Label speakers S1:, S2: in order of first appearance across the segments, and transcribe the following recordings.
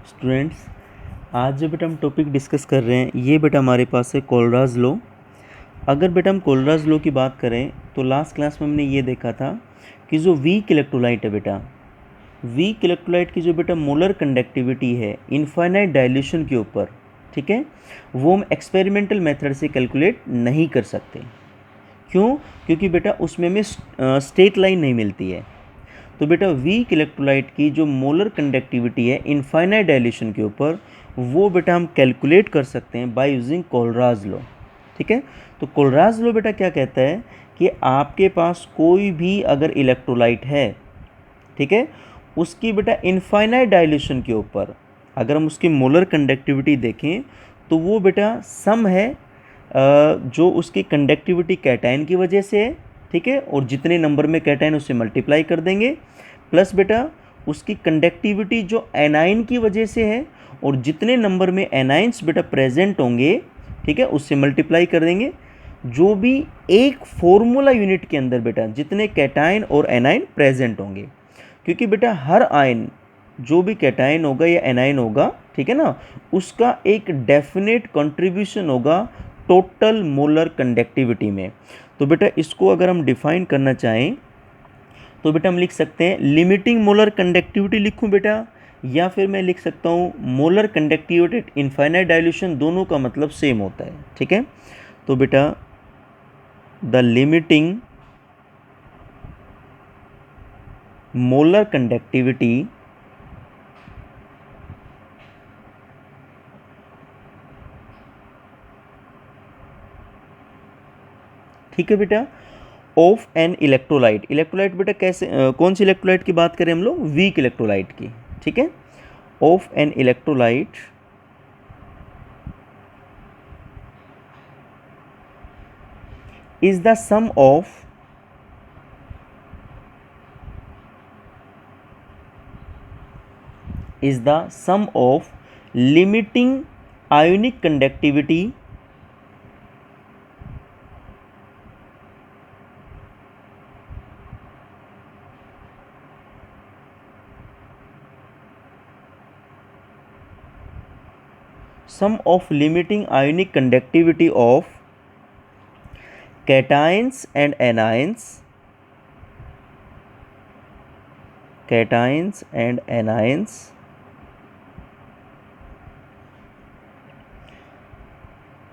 S1: Students, आज जो बेटा हम टॉपिक डिस्कस कर रहे हैं ये बेटा हमारे पास है कोलराज लॉ। अगर बेटा हम कोलराज लॉ की बात करें तो लास्ट क्लास में हमने ये देखा था कि जो वीक इलेक्ट्रोलाइट है बेटा, वीक इलेक्ट्रोलाइट की जो बेटा मोलर कंडक्टिविटी है इनफाइनाइट डाइल्यूशन के ऊपर, ठीक है, वो हम एक्सपेरिमेंटल मेथड से कैलकुलेट नहीं कर सकते। क्यों? क्योंकि बेटा उसमें हमें स्ट्रेट लाइन नहीं मिलती है। तो बेटा वीक इलेक्ट्रोलाइट की जो मोलर कंडक्टिविटी है इनफाइनाइट डाइल्यूशन के ऊपर, वो बेटा हम कैलकुलेट कर सकते हैं बाय यूजिंग कोलराज लॉ। ठीक है, तो कोलराज लॉ बेटा क्या कहता है कि आपके पास कोई भी अगर इलेक्ट्रोलाइट है, ठीक है, उसकी बेटा इनफाइनाइट डाइल्यूशन के ऊपर अगर हम उसकी मोलर कंडक्टिविटी देखें तो वो बेटा सम है जो उसकी कंडक्टिविटी कैटायन की वजह से है, ठीक है, और जितने नंबर में कैटायन उससे मल्टीप्लाई कर देंगे, प्लस बेटा उसकी कंडक्टिविटी जो एनाइन की वजह से है और जितने नंबर में एनाइंस बेटा प्रेजेंट होंगे, ठीक है, उससे मल्टीप्लाई कर देंगे। जो भी एक फॉर्मूला यूनिट के अंदर बेटा जितने कैटायन और एनाइन प्रेजेंट होंगे, क्योंकि बेटा हर आयन जो भी कैटायन होगा या एनाइन होगा, ठीक है ना, उसका एक डेफिनेट कंट्रीब्यूशन होगा टोटल मोलर कंडक्टिविटी में। तो बेटा इसको अगर हम डिफाइन करना चाहें तो बेटा हम लिख सकते हैं लिमिटिंग मोलर कंडक्टिविटी लिखूं बेटा, या फिर मैं लिख सकता हूं molar conductivity at infinite dilution. दोनों का मतलब सेम होता है, ठीक है। तो बेटा द लिमिटिंग मोलर कंडक्टिविटी ठीक है बेटा ऑफ एन इलेक्ट्रोलाइट। इलेक्ट्रोलाइट बेटा कैसे कौन सी इलेक्ट्रोलाइट की बात करें हम लोग? वीक इलेक्ट्रोलाइट की, ठीक है। Of an electrolyte is the sum of limiting ionic conductivity sum of limiting ionic conductivity of cations and anions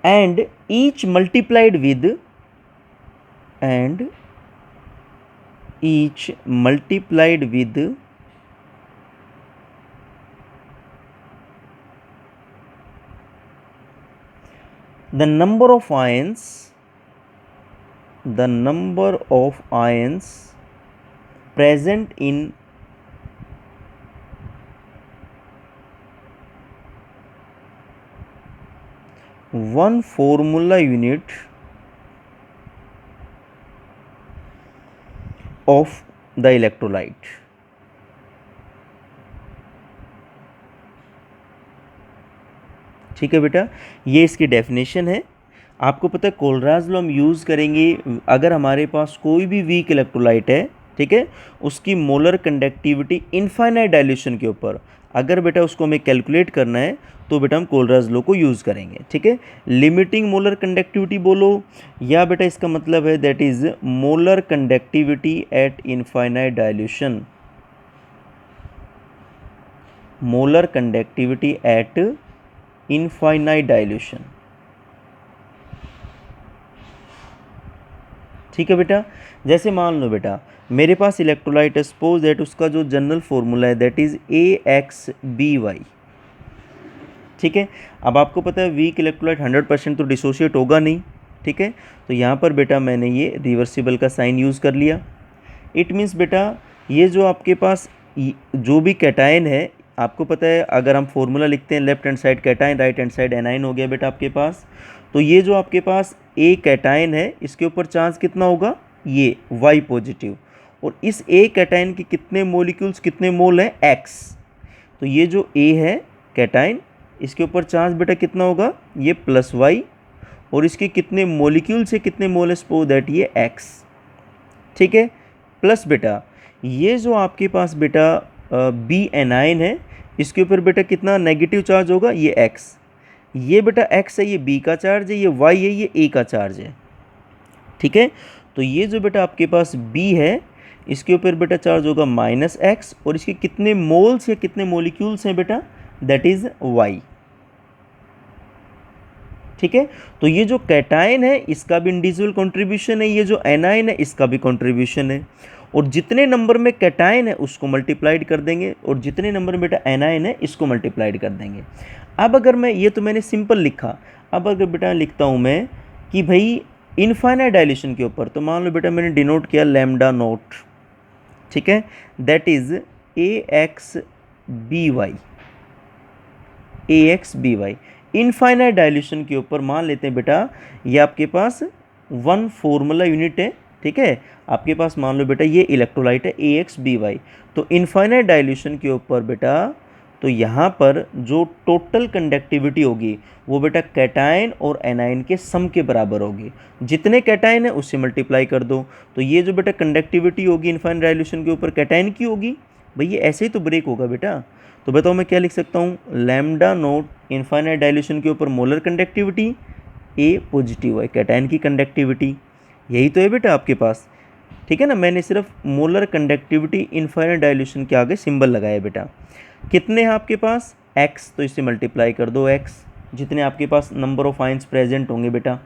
S1: and each multiplied with the number of ions present in one formula unit of the electrolyte। ठीक है बेटा, ये इसकी definition है। आपको पता है कोलराज law हम यूज़ करेंगे अगर हमारे पास कोई भी वीक इलेक्ट्रोलाइट है, ठीक है, उसकी मोलर कंडक्टिविटी इनफाइनाइट डाइल्यूशन के ऊपर अगर बेटा उसको हमें कैलकुलेट करना है तो बेटा हम कोलराज लॉ को यूज़ करेंगे, ठीक है। लिमिटिंग मोलर कंडक्टिविटी बोलो, या बेटा इसका मतलब है that is molar conductivity at infinite dilution, molar conductivity at infinite dilution. ठीक है बेटा, जैसे मान लो बेटा मेरे पास इलेक्ट्रोलाइट है, सपोज दैट उसका जो जनरल फॉर्मूला है दैट इज AXBY, ठीक है। अब आपको पता है वीक इलेक्ट्रोलाइट 100% तो डिसोशिएट होगा नहीं, ठीक है, तो यहाँ पर बेटा मैंने ये रिवर्सिबल का साइन यूज़ कर लिया। इट मीन्स बेटा ये जो आपके पास जो भी कैटायन है, आपको पता है अगर हम फॉर्मूला लिखते हैं left hand side cation, right hand side A9 हो गया बेटा आपके पास। तो ये जो आपके पास ए कैटायन है इसके ऊपर चार्ज कितना होगा? ये Y पॉजिटिव, और इस ए कैटायन के कितने मोलिक्यूल्स, कितने मोल हैं? X। तो ये जो ए है कैटायन इसके ऊपर चार्ज बेटा कितना होगा? ये +Y, और इसके कितने मोलिक्यूल से कितने मोल है? सपोज दैट ये X, ठीक है। प्लस बेटा ये जो आपके पास बेटा बी एनाइन है इसके ऊपर बेटा कितना नेगेटिव चार्ज होगा, ये x, ये बेटा x है, ये b का चार्ज है, ये y है, ये a का चार्ज है। ठीक है, तो ये जो बेटा आपके पास b है, इसके ऊपर बेटा चार्ज होगा -x, और इसके कितने मोल्स या कितने मोलिक्यूल्स हैं बेटा, दैट इज y। ठीक है, तो ये जो कैटायन है इसका भी इंडिविजुअल कंट्रीब्यूशन है, ये जो एनायन है इसका भी कंट्रीब्यूशन है, और जितने नंबर में कैटायन है उसको मल्टीप्लाइड कर देंगे, और जितने नंबर में बेटा एनायन है इसको मल्टीप्लाइड कर देंगे। अब अगर मैं, ये तो मैंने सिंपल लिखा, अब अगर बेटा लिखता हूँ मैं कि भाई इनफाइनाइट डायलेशन के ऊपर, तो मान लो बेटा मैंने डिनोट किया लैम्डा नोट, ठीक है, that is AXBY। Infinite dilution के ऊपर मान लेते हैं बेटा ये आपके पास 1 फॉर्मूला यूनिट है। ठीक है, आपके पास मान लो बेटा ये इलेक्ट्रोलाइट है AXBY। तो इनफाइनाइट डायल्यूशन के ऊपर बेटा, तो यहाँ पर जो टोटल कंडक्टिविटी होगी वो बेटा कैटायन और एनायन के सम के बराबर होगी। जितने कैटायन है उससे मल्टीप्लाई कर दो, तो ये जो बेटा कंडक्टिविटी होगी इनफाइनाइट डायल्यूशन के ऊपर कैटायन की होगी, भाई ये ऐसे ही तो ब्रेक होगा बेटा। तो बताओ मैं क्या लिख सकता हूँ, लैम्डा नोट इनफाइनाइट डायल्यूशन के ऊपर मोलर कंडक्टिविटी ए पॉजिटिव है, कैटायन की कंडक्टिविटी, यही तो है बेटा आपके पास। ठीक है ना, मैंने सिर्फ मोलर कंडक्टिविटी इनफाइनाइट डायल्यूशन के आगे सिंबल लगाया बेटा। कितने हैं आपके पास, x, तो इससे मल्टीप्लाई कर दो x, जितने आपके पास नंबर ऑफ आयंस प्रेजेंट होंगे बेटा।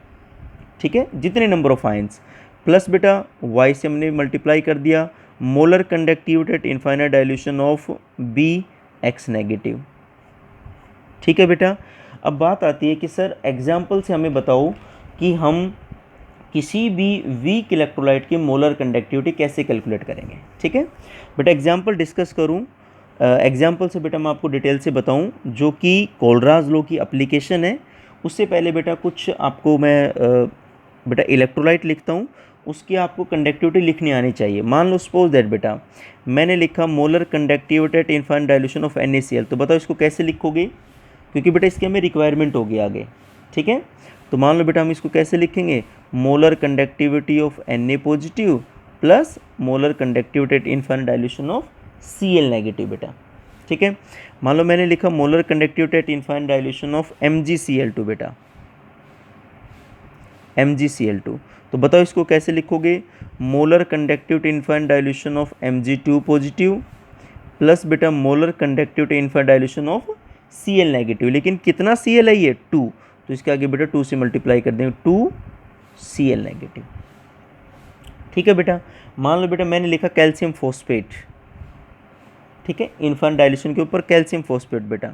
S1: ठीक है, जितने नंबर ऑफ आयंस, प्लस बेटा y से हमने मल्टीप्लाई कर दिया molar conductivity at infinite dilution of b x negative. ठीक है बेटा, अब बात आती है कि सर एग्जाम्पल से हमें बताओ कि हम किसी भी वीक इलेक्ट्रोलाइट की मोलर कंडक्टिविटी कैसे कैलकुलेट करेंगे। ठीक है बेटा, एग्जाम्पल डिस्कस करूं, एग्जाम्पल से बेटा मैं आपको डिटेल से बताऊं, जो कि कोलराज लॉ की एप्लीकेशन है। उससे पहले बेटा कुछ आपको मैं बेटा इलेक्ट्रोलाइट लिखता हूं, उसकी आपको कंडक्टिविटी लिखनी आनी चाहिए। मान लो सपोज दैट बेटा मैंने लिखा molar conductivity at infinite dilution of NaCl, तो बताओ इसको कैसे लिखोगे, क्योंकि बेटा इसकी हमें रिक्वायरमेंट होगी आगे। ठीक है, तो मान लो बेटा हम इसको कैसे लिखेंगे, molar conductivity of Na positive plus molar conductivity at infinite dilution of Cl negative बेटा। ठीक है, मान लो मैंने लिखा molar conductivity at infinite dilution of MgCl2 बेटा, MgCl2, तो बताओ इसको कैसे लिखोगे, molar conductivity infinite dilution of Mg2 positive plus बेटा molar conductivity infinite dilution of Cl negative. लेकिन कितना Cl है ये 2, तो इसके आगे बेटा 2 से मल्टीप्लाई कर देंगे, 2 Cl नेगेटिव। ठीक है बेटा, मान लो बेटा मैंने लिखा कैल्शियम फॉस्फेट, ठीक है, इनफाइनाइट डायल्यूशन के ऊपर कैल्शियम फॉस्फेट बेटा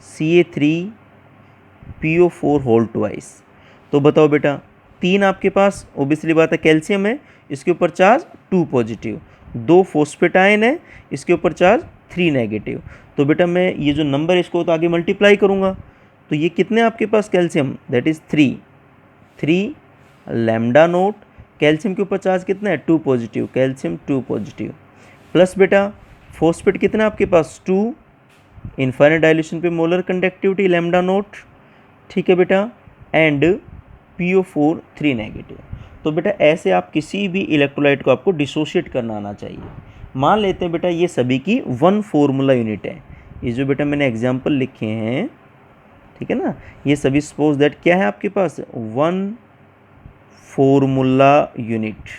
S1: Ca3PO4 होल ट्वाइस। तो बताओ बेटा 3 आपके पास ओबियसली बात है कैल्शियम है, इसके ऊपर चार्ज 2 पॉजिटिव, 2 फॉस्फेट आयन है, इसके ऊपर चार्ज 3 नेगेटिव। तो बेटा मैं ये जो नंबर है इसको तो आगे मल्टीप्लाई करूँगा, तो ये कितने आपके पास calcium, that is 3 lambda naught, calcium के ऊपर चार्ज कितना है 2 पॉजिटिव, कैल्शियम 2 पॉजिटिव, प्लस बेटा फॉस्फेट कितना है आपके पास 2, इनफाइनाइट डायल्यूशन पे मोलर कंडक्टिविटी लैम्डा नोट। ठीक है बेटा, एंड PO4 3 नेगेटिव। तो बेटा ऐसे आप किसी भी इलेक्ट्रोलाइट को आपको डिसोशिएट करना आना चाहिए। मान लेते हैं बेटा ये सभी की 1 फॉर्मूला यूनिट है, ये जो बेटा मैंने एग्जांपल लिखे हैं, ठीक है ना, ये सभी सपोज दैट क्या है आपके पास 1 फॉर्मूला यूनिट।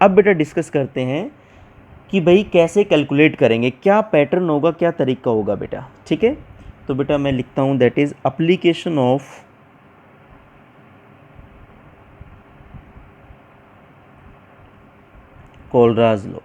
S1: अब बेटा डिस्कस करते हैं कि भाई कैसे कैलकुलेट करेंगे, क्या पैटर्न होगा, क्या तरीका होगा बेटा। ठीक है, तो बेटा मैं लिखता हूं that is application of Kohlrausch law.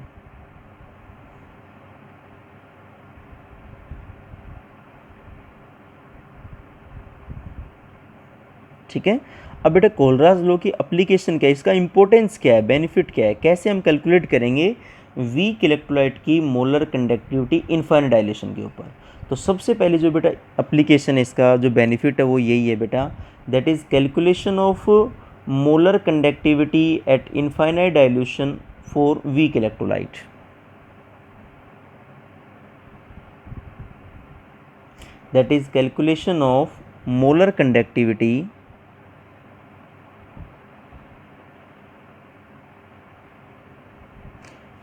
S1: ठीक है, अब बेटा कोलराज लॉ की एप्लीकेशन क्या है, इसका इंपॉर्टेंस क्या है, बेनिफिट क्या है, कैसे हम कैलकुलेट करेंगे वीक इलेक्ट्रोलाइट की मोलर कंडक्टिविटी इनफाइनाइट डायल्यूशन के ऊपर। तो सबसे पहले जो बेटा एप्लीकेशन है, इसका जो बेनिफिट है वो यही है बेटा, that is calculation of molar conductivity at infinite dilution for weak electrolyte. That is calculation of molar conductivity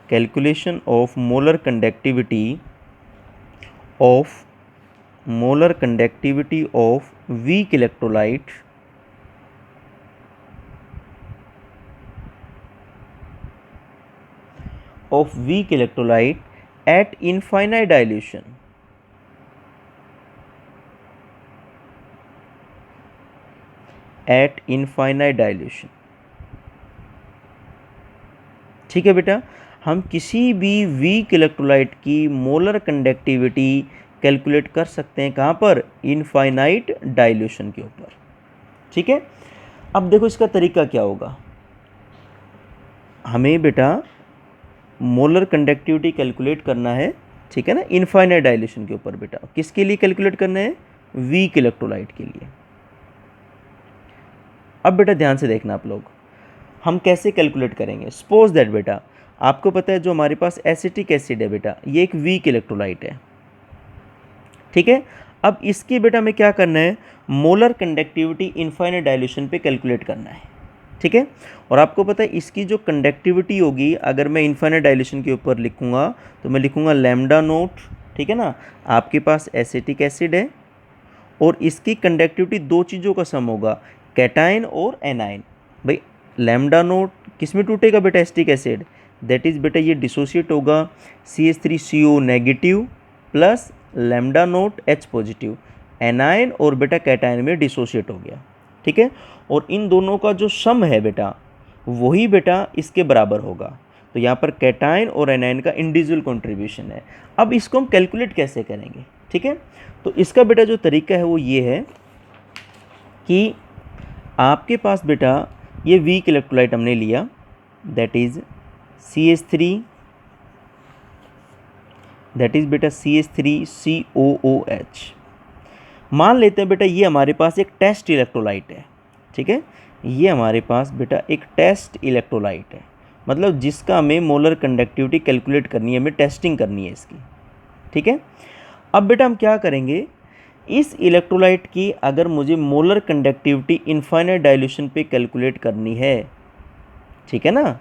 S1: calculation of molar conductivity of molar conductivity of weak electrolyte at infinite dilution. At infinite dilution. ठीक है बेटा, हम किसी भी weak electrolyte की molar conductivity calculate कर सकते हैं कहाँ पर, इनफाइनाइट डाइल्यूशन के ऊपर। ठीक है, अब देखो इसका तरीका क्या होगा। हमें बेटा मोलर कंडक्टिविटी कैलकुलेट करना है, ठीक है ना, इनफाइनाइट डाइल्यूशन के ऊपर। बेटा किसके लिए कैलकुलेट करना है, वीक इलेक्ट्रोलाइट के लिए। अब बेटा ध्यान से देखना आप लोग, हम कैसे कैलकुलेट करेंगे। सपोज दैट बेटा आपको पता है जो हमारे पास एसिटिक एसिड है बेटा, ये एक वीक इलेक्ट्रोलाइट है। ठीक है, अब इसकी बेटा में क्या करना है, मोलर कंडक्टिविटी इनफाइनाइट डाइल्यूशन पे कैलकुलेट करना है। ठीक है, और आपको पता है इसकी जो कंडक्टिविटी होगी, अगर मैं इनफाइनाइट डाइल्यूशन के ऊपर लिखूंगा तो मैं लिखूंगा लैम्डा नोट। ठीक है ना, आपके पास एसिटिक एसिड है और इसकी कंडक्टिविटी दो चीज़ों का सम होगा, कैटाइन और एनाइन। भाई लैम्डा नोट किस में टूटेगा बेटा, एसिटिक एसिड, दैट इज़ बेटा ये डिसोशिएट होगा CH3CO negative plus lambda naught H positive, A9 और बेटा कैटाइन में डिसोशिएट हो गया। ठीक है, और इन दोनों का जो सम है बेटा वही बेटा इसके बराबर होगा। तो यहाँ पर कैटाइन और एनाइन का इंडिविजुअल कंट्रीब्यूशन है। अब इसको हम कैलकुलेट कैसे करेंगे। ठीक है, तो इसका बेटा जो तरीका है वो ये है कि आपके पास बेटा ये वीक इलेक्ट्रोलाइट हमने लिया, that is CH3, that is बेटा CH3COOH। मान लेते हैं बेटा ये हमारे पास एक टेस्ट इलेक्ट्रोलाइट है। ठीक है, ये हमारे पास बेटा एक टेस्ट इलेक्ट्रोलाइट है, मतलब जिसका हमें मोलर कंडक्टिविटी कैलकुलेट करनी है, हमें टेस्टिंग करनी है इसकी। ठीक है, अब बेटा हम क्या करेंगे, इस इलेक्ट्रोलाइट की अगर मुझे मोलर कंडक्टिविटी इनफाइनाइट डाइल्यूशन पे कैलकुलेट करनी है, ठीक है ना,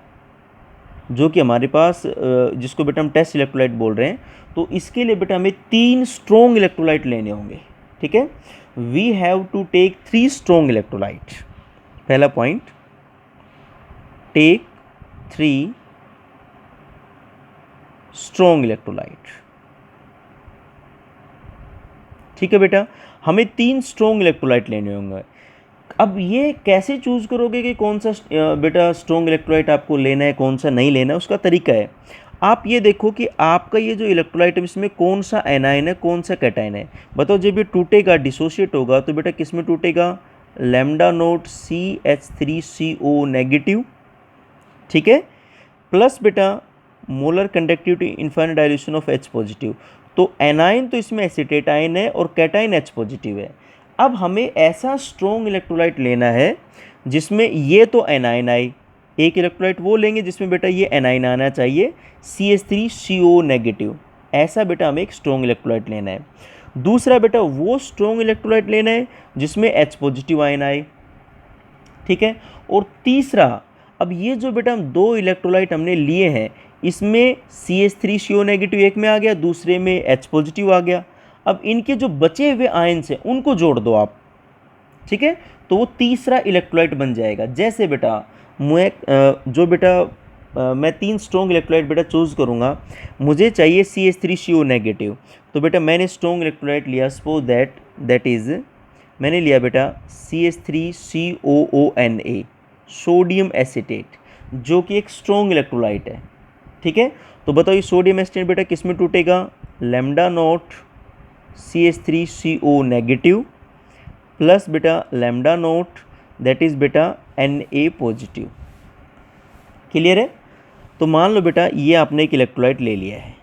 S1: जो कि हमारे पास जिसको बेटा हम टेस्ट इलेक्ट्रोलाइट बोल रहे हैं, तो इसके लिए बेटा हमें 3 स्ट्रॉन्ग इलेक्ट्रोलाइट लेने होंगे। ठीक है, we have to take 3 strong electrolyte. पहला पॉइंट, टेक 3 स्ट्रॉन्ग इलेक्ट्रोलाइट। ठीक है बेटा, हमें 3 स्ट्रॉन्ग इलेक्ट्रोलाइट लेने होंगे। अब ये कैसे चूज़ करोगे कि कौन सा बेटा स्ट्रॉन्ग इलेक्ट्रोलाइट आपको लेना है, कौन सा नहीं लेना है, उसका तरीका है। आप ये देखो कि आपका ये जो इलेक्ट्रोलाइट है इसमें कौन सा एनाइन है, कौन सा कैटाइन है। बताओ जब ये टूटेगा, डिसोशिएट होगा, तो बेटा किस में टूटेगा, लैम्डा नोट CH3CO नेगेटिव। ठीक है, प्लस बेटा molar conductivity infinite dilution of H positive. तो एनाइन तो इसमें एसिटेट आयन है और कैटाइन H पॉजिटिव है। अब हमें ऐसा स्ट्रॉन्ग इलेक्ट्रोलाइट लेना है जिसमें ये तो एनाइन आए, एक इलेक्ट्रोलाइट वो लेंगे जिसमें बेटा ये एनाइन आना चाहिए CH3CO नेगेटिव। ऐसा बेटा हमें एक स्ट्रॉन्ग इलेक्ट्रोलाइट लेना है। दूसरा बेटा वो स्ट्रॉन्ग इलेक्ट्रोलाइट लेना है जिसमें H पॉजिटिव आयन आए। ठीक है, और तीसरा, अब ये जो बेटा हम 2 इलेक्ट्रोलाइट हमने लिए हैं, इसमें CH3CO नेगेटिव एक में आ गया, दूसरे में H पॉजिटिव आ गया। अब इनके जो बचे हुए आयन्स हैं उनको जोड़ दो आप। ठीक है, तो वो तीसरा इलेक्ट्रोलाइट बन जाएगा। जैसे बेटा मैं मैं 3 स्ट्रॉन्ग इलेक्ट्रोलाइट बेटा चूज़ करूँगा, मुझे चाहिए CH3CO नेगेटिव, तो बेटा मैंने स्ट्रॉन्ग इलेक्ट्रोलाइट लिया, सपोज दैट इज़ मैंने लिया बेटा CH3COONA, सोडियम एसिटेट, जो कि एक स्ट्रॉन्ग इलेक्ट्रोलाइट है। ठीक है, तो बताओ ये सोडियम एसिटेट बेटा किस में टूटेगा, lambda naught CH3CO negative plus बेटा लैम्डा नोट दैट इज़ बेटा Na पॉजिटिव। क्लियर है, तो मान लो बेटा ये आपने एक इलेक्ट्रोलाइट ले लिया है,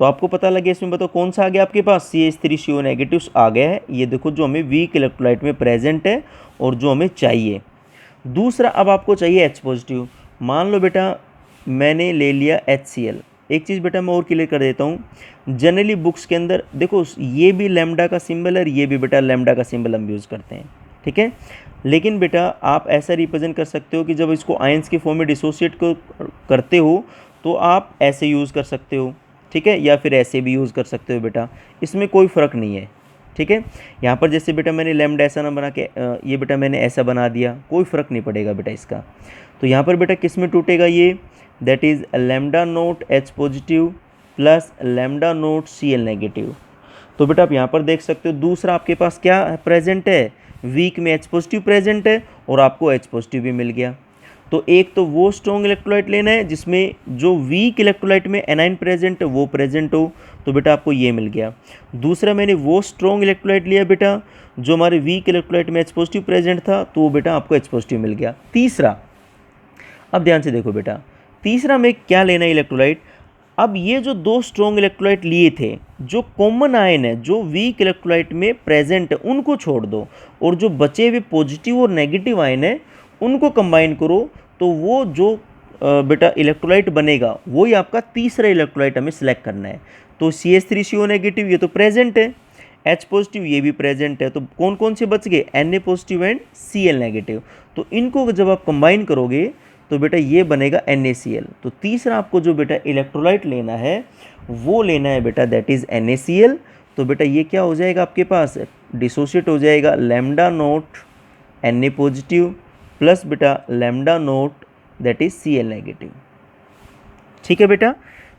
S1: तो आपको पता लगे इसमें बताओ कौन सा आ गया आपके पास, CH3CO नेगेटिव आ गया है। ये देखो जो हमें वीक इलेक्ट्रोलाइट में प्रेजेंट है और जो हमें चाहिए। दूसरा, अब आपको चाहिए H पॉजिटिव। मान लो बेटा मैंने ले लिया HCl। एक चीज़ बेटा मैं और क्लियर कर देता हूँ, जनरली बुक्स के अंदर देखो ये भी लैम्डा का सिंबल है, ये भी बेटा लैम्डा का सिंबल हम यूज़ करते हैं। ठीक है, लेकिन बेटा आप ऐसा रिप्रेजेंट कर सकते हो कि जब इसको आयंस के फॉर्म में डिसोशिएट को करते हो तो आप ऐसे यूज़ कर सकते हो। ठीक है, या फिर ऐसे भी यूज़ कर सकते हो बेटा, इसमें कोई फ़र्क नहीं है। ठीक है, यहाँ पर जैसे बेटा मैंने लैम्डा ऐसा ना बना के ये बेटा मैंने ऐसा बना दिया, कोई फ़र्क नहीं पड़ेगा बेटा इसका। तो यहाँ पर बेटा किस में टूटेगा ये, that is lambda naught H positive plus lambda naught C L negative. तो बेटा आप यहाँ पर देख सकते हो दूसरा आपके पास क्या प्रेजेंट है, वीक में एच पॉजिटिव प्रेजेंट है और आपको एच पॉजिटिव भी मिल गया। तो एक तो वो स्ट्रॉन्ग इलेक्ट्रोलाइट लेना है जिसमें जो वीक इलेक्ट्रोलाइट में एनाइन प्रेजेंट है वो प्रेजेंट हो, तो बेटा आपको ये मिल गया। दूसरा मैंने वो स्ट्रॉन्ग इलेक्ट्रोलाइट लिया बेटा जो हमारे वीक इलेक्ट्रोलाइट में एच पॉजिटिव प्रेजेंट था, तो बेटा आपको एच पॉजिटिव मिल गया। तीसरा, अब ध्यान से देखो बेटा, तीसरा में क्या लेना है इलेक्ट्रोलाइट। अब ये जो दो स्ट्रॉन्ग इलेक्ट्रोलाइट लिए थे, जो कॉमन आयन है जो वीक इलेक्ट्रोलाइट में प्रेजेंट है उनको छोड़ दो, और जो बचे हुए पॉजिटिव और नेगेटिव आयन है उनको कंबाइन करो, तो वो जो बेटा इलेक्ट्रोलाइट बनेगा वही आपका तीसरा इलेक्ट्रोलाइट हमें सिलेक्ट करना है। तो CH3CO नेगेटिव ये तो प्रेजेंट है, H पॉजिटिव ये भी प्रेजेंट है, तो कौन कौन से बच गए, Na positive and Cl negative. तो इनको जब आप कंबाइन करोगे तो बेटा ये बनेगा NaCl। तो तीसरा आपको जो बेटा इलेक्ट्रोलाइट लेना है वो लेना है बेटा दैट इज़ NaCl। तो बेटा ये क्या हो जाएगा आपके पास, डिसोशिएट हो जाएगा lambda naught Na positive plus बेटा lambda naught that is Cl negative. ठीक है बेटा,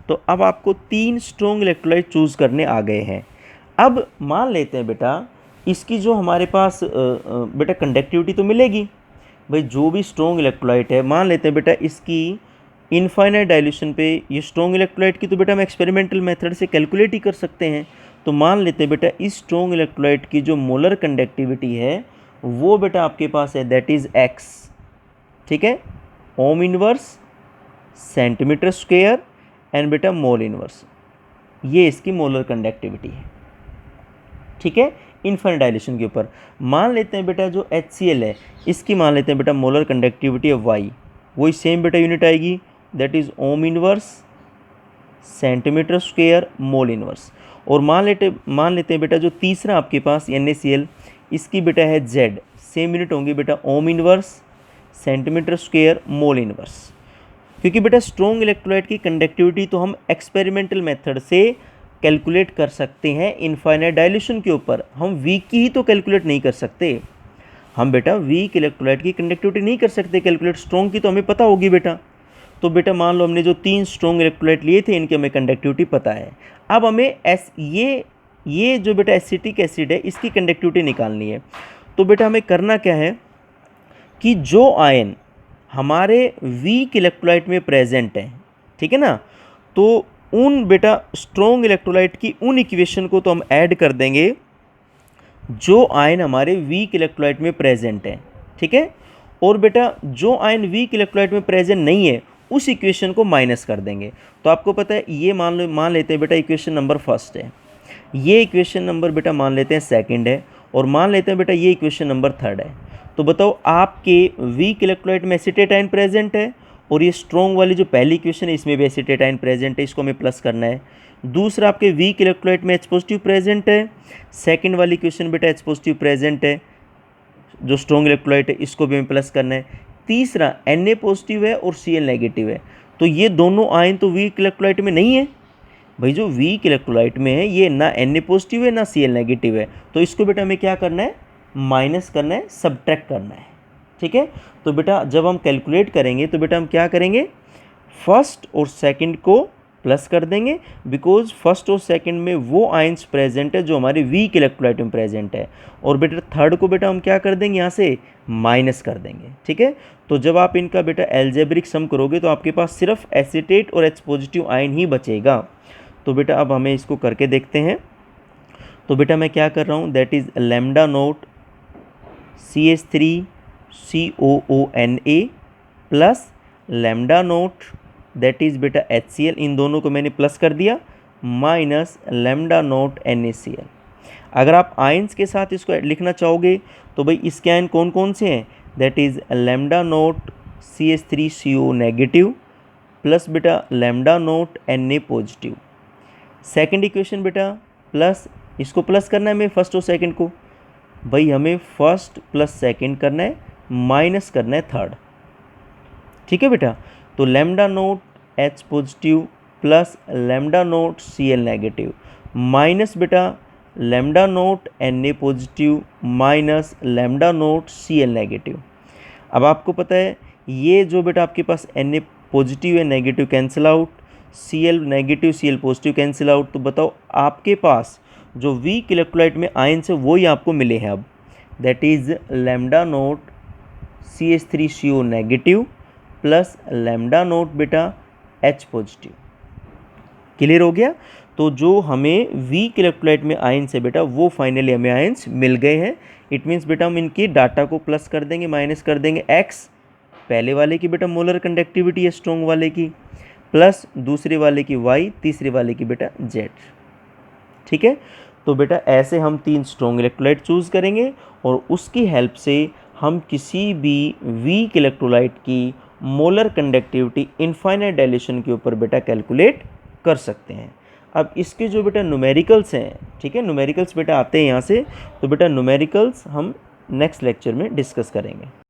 S1: तो अब आपको 3 स्ट्रॉन्ग इलेक्ट्रोलाइट चूज़ करने आ गए हैं। अब मान लेते हैं बेटा इसकी जो हमारे पास बेटा कंडक्टिविटी तो मिलेगी भाई, जो भी स्ट्रॉन्ग इलेक्ट्रोलाइट है मान लेते हैं बेटा इसकी इनफाइनाइट डाइल्यूशन पे ये स्ट्रॉन्ग इलेक्ट्रोलाइट की तो बेटा हम एक्सपेरिमेंटल मेथड से कैलकुलेट ही कर सकते हैं। तो मान लेते हैं बेटा इस स्ट्रॉन्ग इलेक्ट्रोलाइट की जो मोलर कंडक्टिविटी है वो बेटा आपके पास है दैट इज़ x। ठीक है, ohm inverse centimetre square and बेटा मोल इनवर्स, ये इसकी मोलर कंडक्टिविटी है। ठीक है, इनफाइनाइट डाइल्यूशन के ऊपर मान लेते हैं बेटा जो HCl है इसकी मान लेते हैं बेटा मोलर कंडक्टिविटी है y, वही सेम बेटा यूनिट आएगी that is ohm inverse centimetre square mole inverse. और मान लेते हैं बेटा जो तीसरा आपके पास NaCl इसकी बेटा है Z, सेम यूनिट होंगी बेटा ohm inverse centimetre square mole inverse. क्योंकि बेटा स्ट्रॉन्ग इलेक्ट्रोलाइट की कंडक्टिविटी तो हम एक्सपेरिमेंटल मेथड से कैलकुलेट कर सकते हैं इनफाइनाइट डाइल्यूशन के ऊपर, हम वीक की ही तो कैलकुलेट नहीं कर सकते। हम बेटा वीक इलेक्ट्रोलाइट की कंडक्टिविटी नहीं कर सकते कैलकुलेट, स्ट्रॉन्ग की तो हमें पता होगी बेटा। तो बेटा मान लो हमने जो 3 स्ट्रॉन्ग इलेक्ट्रोलाइट लिए थे इनकी हमें कंडक्टिविटी पता है। अब हमें ये जो बेटा एसिटिक एसिड है इसकी कंडक्टिविटी निकालनी है। तो बेटा हमें करना क्या है कि जो आयन हमारे वीक इलेक्ट्रोलाइट में प्रेजेंट है, ठीक है ना, तो उन बेटा स्ट्रॉन्ग इलेक्ट्रोलाइट की उन इक्वेशन को तो हम ऐड कर देंगे जो आयन हमारे वीक इलेक्ट्रोलाइट में प्रेजेंट है। ठीक है, और बेटा जो आयन वीक इलेक्ट्रोलाइट में प्रेजेंट नहीं है उस इक्वेशन को माइनस कर देंगे। तो आपको पता है ये मान लेते हैं बेटा इक्वेशन नंबर फर्स्ट है, ये इक्वेशन नंबर बेटा मान लेते हैं सेकंड है, और मान लेते हैं बेटा ये इक्वेशन नंबर थर्ड है। तो बताओ आपके वीक इलेक्ट्रोलाइट में एसिटेट आयन प्रेजेंट है, और ये स्ट्रॉन्ग वाली जो पहली इक्वेशन है इसमें भी एसिटेट आयन प्रेजेंट है, इसको हमें प्लस करना है। दूसरा आपके वीक इलेक्ट्रोलाइट में H पॉजिटिव प्रेजेंट है, सेकंड वाली इक्वेशन बेटा H पॉजिटिव प्रेजेंट है, जो स्ट्रॉन्ग इलेक्ट्रोलाइट है इसको भी हमें प्लस करना है। तीसरा Na पॉजिटिव है और Cl नेगेटिव है, तो ये दोनों आयन तो वीक इलेक्ट्रोलाइट में नहीं है भाई, जो वीक इलेक्ट्रोलाइट में है ये ना Na पॉजिटिव है ना Cl नेगेटिव है, तो इसको बेटा हमें क्या करना है, माइनस करना है, सब्ट्रैक्ट करना है। ठीक है, तो बेटा जब हम कैलकुलेट करेंगे तो बेटा हम क्या करेंगे, फर्स्ट और सेकंड को प्लस कर देंगे, बिकॉज फर्स्ट और सेकंड में वो आयंस प्रेजेंट है जो हमारे वीक इलेक्ट्रोलाइट में प्रेजेंट है, और बेटा थर्ड को बेटा हम क्या कर देंगे, यहाँ से माइनस कर देंगे। ठीक है, तो जब आप इनका बेटा एल्जेब्रिक सम करोगे तो आपके पास सिर्फ एसिटेट और H पॉजिटिव आयन ही बचेगा। तो बेटा अब हमें इसको करके देखते हैं। तो बेटा मैं क्या कर रहा हूँ, that is lambda note CH3COONA plus lambda naught that is बेटा HCl, इन दोनों को मैंने प्लस कर दिया, माइनस लैम्डा नोट NaCl। अगर आप आयंस के साथ इसको लिखना चाहोगे तो भाई इसके आयन कौन कौन से हैं, that is lambda naught CH3CO negative plus बेटा lambda naught Na positive. Second equation बेटा प्लस, इसको प्लस करना है हमें फर्स्ट और सेकंड को, भाई हमें फर्स्ट प्लस सेकंड करना है, माइनस करना है थर्ड। ठीक है बेटा, तो lambda naught H positive plus lambda naught Cl negative minus बेटा lambda naught Na positive minus lambda naught Cl negative. अब आपको पता है ये जो बेटा आपके पास Na पॉजिटिव है negative cancel out, Cl negative Cl positive cancel out. तो बताओ आपके पास जो वीक इलेक्ट्रोलाइट में आयंस है वही आपको मिले हैं अब, that is lambda naught CH3CO negative plus lambda note बेटा H पॉजिटिव। क्लियर हो गया। तो जो हमें वीक इलेक्ट्रोलाइट में आयंस है बेटा वो फाइनली हमें आयंस मिल गए हैं। इट मीन्स बेटा हम इनकी डाटा को प्लस कर देंगे, माइनस कर देंगे x, पहले वाले की बेटा मोलर कंडक्टिविटी है स्ट्रॉन्ग वाले की, प्लस दूसरे वाले की y, तीसरे वाले की बेटा z। ठीक है, तो बेटा ऐसे हम 3 स्ट्रॉन्ग इलेक्ट्रोलाइट चूज करेंगे और उसकी हेल्प से हम किसी भी वीक इलेक्ट्रोलाइट की मोलर कंडक्टिविटी इनफाइनाइट डायलेशन के ऊपर बेटा कैलकुलेट कर सकते हैं। अब इसके जो बेटा न्यूमेरिकल्स हैं, ठीक है, न्यूमेरिकल्स बेटा आते हैं यहाँ से, तो बेटा न्यूमेरिकल्स हम नेक्स्ट लेक्चर में डिस्कस करेंगे।